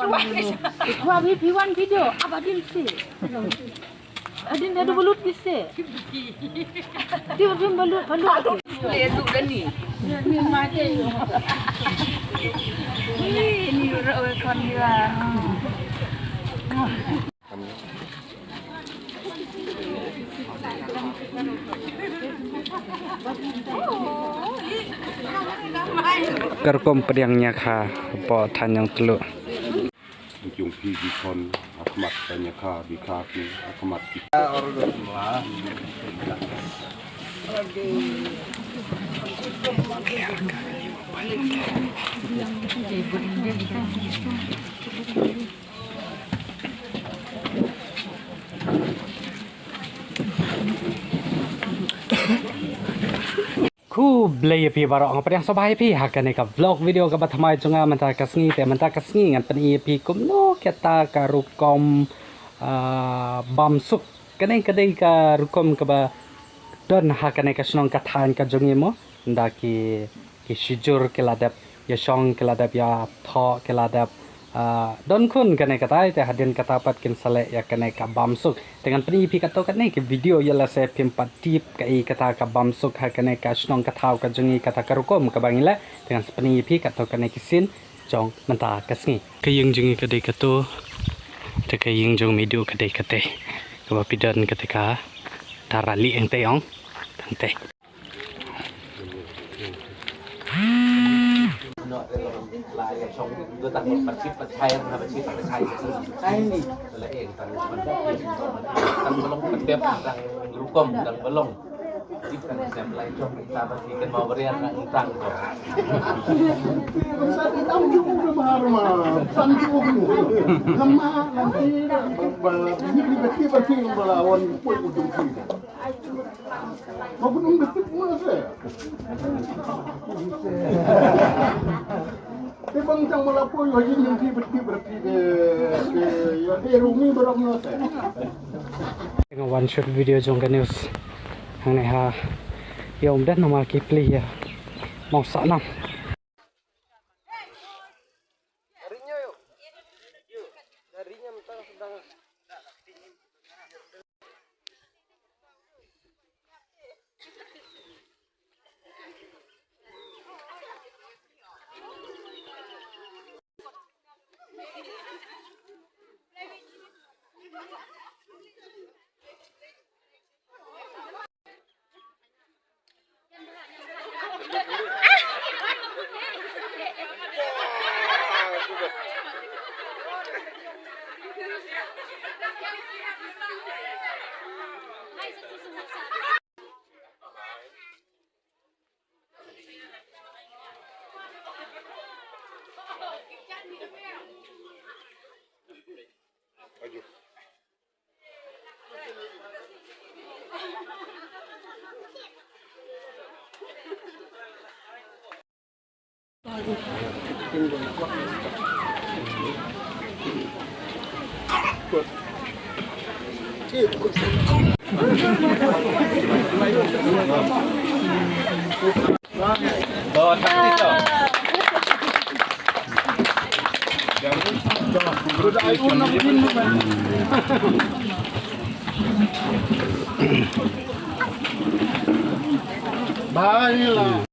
Wah, piwan video apa din sih? Adin ada belut bisa. Dia belum belut. Itu dah ni. Ni macam ni orang kon dia. Kerkom pediangnya kah, apa tanyang teluk. Jung pi di kon akmat banyak kah di kaki akmat kita orang semua. Ku belai pi barok ngapa yang sobai pi hakan ka vlog video ka bathamai chunga manta kasngi te manta kasngi ngan pani pi kumno keta ka rukom bamsuk kanai kadai ka rukom ka ba don hakan ka snong ka than ka jongi mo ndaki ki shijur ke ladap ya shong ke ladap ya tho ke ladap don kun kanai katai te hadin kata pat kin sale ya kanai ka bamsuk dengan pani pi kato kanai ke video ya la se pimpat tip ka i kata ka bamsuk ha kanai ka snong ka thau ka jongi kata ka rukom ka bangila dengan pani pi kato kanai kisin jong manta kasngi ke yung jongi ka dei kato te ka yung jong video ka dei kate ka ba pidon ketika tarali eng teong tante lại trong đưa tặng một bát chip bát chay là bát chip bát chay chay nih là eng tặng belum ketep tặng rukom tặng belum chip tặng xem lại trong kita bagi kan mau berian tặng kok Saat kita juga bahar mah, sanju lama nanti ini beti melawan pun ujung kita. Mau pun betul mana Tebang cang melapor lagi yang beti berarti ke rumi berapa saya. Tengok one shot video jong ka news hang này ha yom đất nama kipli ya mau saknam Baiklah.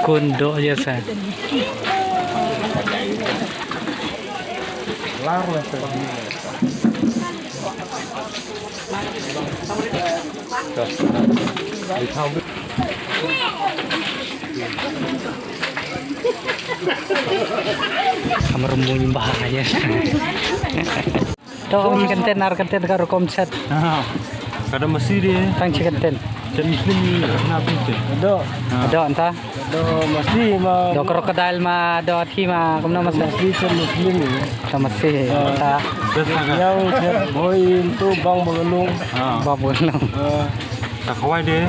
Kundo aja saya. Larang Kamar munyi bahaya. Toh ini konten karo komset. kada mesti dia Tang konten. jadi muslim kenapa itu Ada entah. do mesti ma Do krokodil ma do athi ma kumno mas mesti muslim ta masih ta yang boy itu bang mengelung babul no. tak kawai dia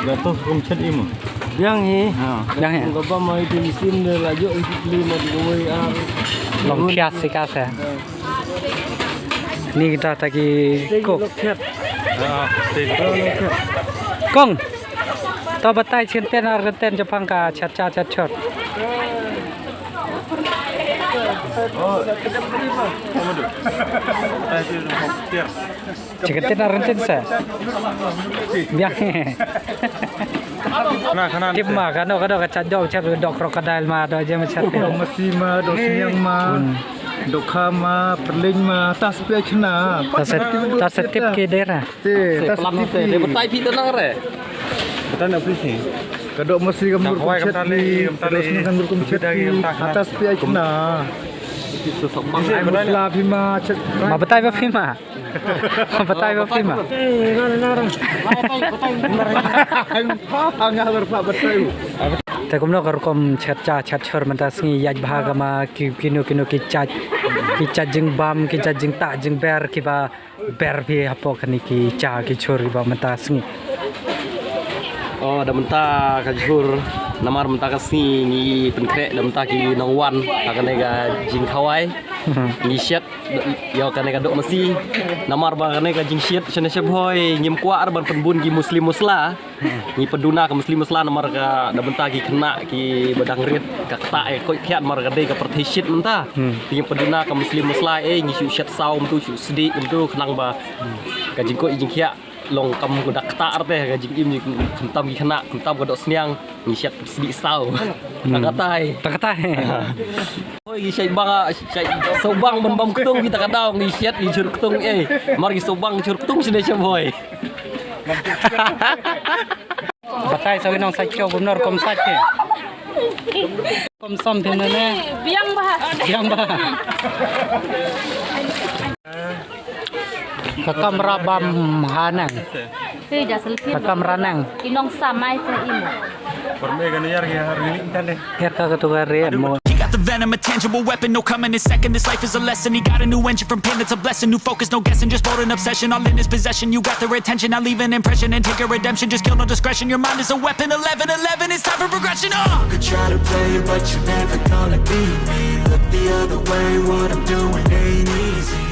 Gatot komset ini yang ni Yang ya. Bapa mai di mesin dia laju itu lima di kawai Long kias sikas ya. Ni kita lagi kok. Kong. Tao batai cinten argenten Jepang ka chat shot. Cinten argenten sa. Biang. Tip ma kano ka chat dok krokodil ma do je ma chat. Mesti ma dok siang ma. Dokama perling ma tas pe chna. Tas tip ke dera. Tas dia betai pi tenang re. Kita nak pusing. Kadok mesti gambar kumcet ni. Terus ni gambar kumcet ni. Atas pe chna. Musla bima chat. Ma batai ba phim ma. Batai ba phim ma. Angah berpak betul.แต่ผมนอกก็ชัดเชิญมันตาสงี้ยัดบาก็มากินกิจัดจึงบัมกิจัดจึงตาจึงเบร์กิบาเบร์พี่ฮับปอกันนี่กิจ่ากิชอริบามันตาสงี้ Oh, dah mentah kajur namar mentah kasih ni penkrek dah mentah ki nongwan akan nega jing kawai ni syet yo akan nega dok mesi namar ba akan nega jing syet chana boy nyem kuar ban penbun ki muslim musla ni peduna ke muslim musla namar ka dah mentah ki kena ki badang rit ka ta ko khiat mar ka de ka perthishit mentah ni peduna ke muslim musla ni syet sau tu sedi tu kenang ba ka jing ko jing khia long kam ko dak ta teh ka jing im ni kentam ki kena kentam ko dok sniang ni syet sedi sau takatai oi gi bang sobang ban bam ketung kita kadang ni syet ni jur ketung mari sobang jur ketung sini boy บัดใต้สวินองใส่เขียวผมนอร์กลมสักเนี่ยกลมซ้ำถึงนั่นแน่ biang bah ยังบ้าขะกำระบำหานัง Hei dah selfie ขะกำระนัง inong samai sa imo Permega ni hari ni intan deh. เฮ็ดกะตุกะเรียนโม He got the venom, a tangible weapon, no coming in second. This life is a lesson. He got a new engine from pain, that's a blessing. New focus, no guessing, just bold and obsession. All in his possession, you got their attention. Now leave an impression and take a redemption. Just kill no discretion. Your mind is a weapon. 11, it's time for progression. Could try to play it, but you're never gonna beat me. Look the other way, what I'm doing ain't easy.